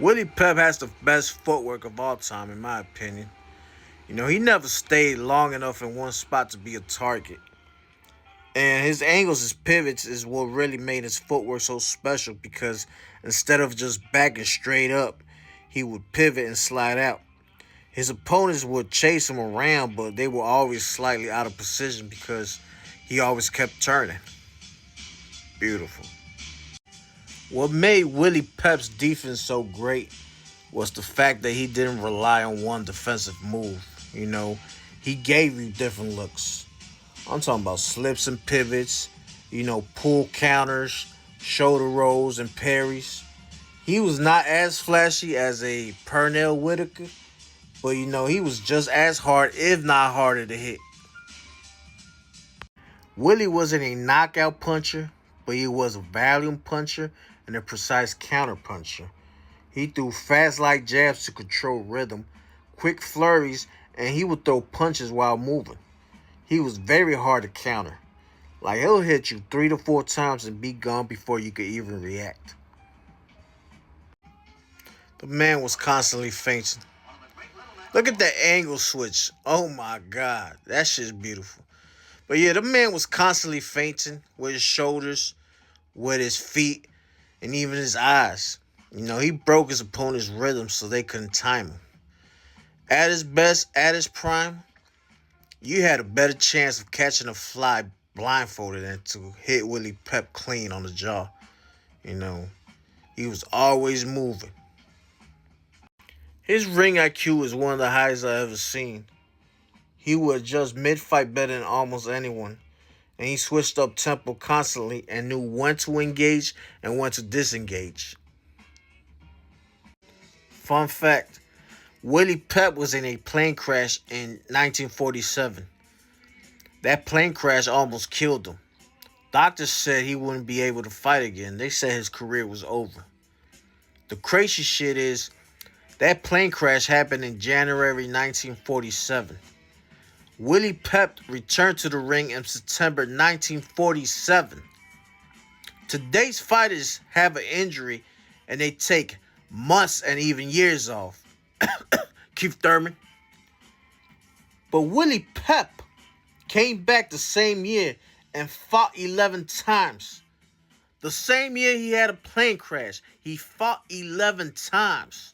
Willie Pep has the best footwork of all time, in my opinion. He never stayed long enough in one spot to be a target. And his angles, his pivots, is what really made his footwork so special because instead of just backing straight up, he would pivot and slide out. His opponents would chase him around, but they were always slightly out of position because he always kept turning. Beautiful. What made Willie Pep's defense so great was the fact that he didn't rely on one defensive move. He gave you different looks. I'm talking about slips and pivots, pull counters, shoulder rolls, and parries. He was not as flashy as a Pernell Whitaker, but he was just as hard, if not harder, to hit. Willie wasn't a knockout puncher, but he was a volume puncher and a precise counter puncher. He threw fast light jabs to control rhythm, quick flurries, and he would throw punches while moving. He was very hard to counter. Like, he'll hit you 3 to 4 times and be gone before you could even react. The man was constantly feinting. Look at that angle switch. Oh my God. That shit's beautiful. But yeah, the man was constantly feinting with his shoulders, with his feet, and even his eyes. He broke his opponent's rhythm so they couldn't time him. At his best, at his prime, you had a better chance of catching a fly blindfolded than to hit Willie Pep clean on the jaw. He was always moving. His ring IQ is one of the highest I've ever seen. He would adjust mid-fight better than almost anyone. And he switched up tempo constantly and knew when to engage and when to disengage. Fun fact, Willie Pep was in a plane crash in 1947. That plane crash almost killed him. Doctors said he wouldn't be able to fight again. They said his career was over. The crazy shit is, that plane crash happened in January 1947. Willie Pep returned to the ring in September 1947. Today's fighters have an injury and they take months and even years off. Keith Thurman. But Willie Pep came back the same year and fought 11 times. The same year he had a plane crash, he fought 11 times.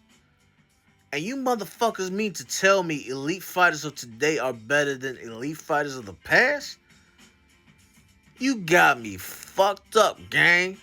And you motherfuckers mean to tell me elite fighters of today are better than elite fighters of the past? You got me fucked up, gang.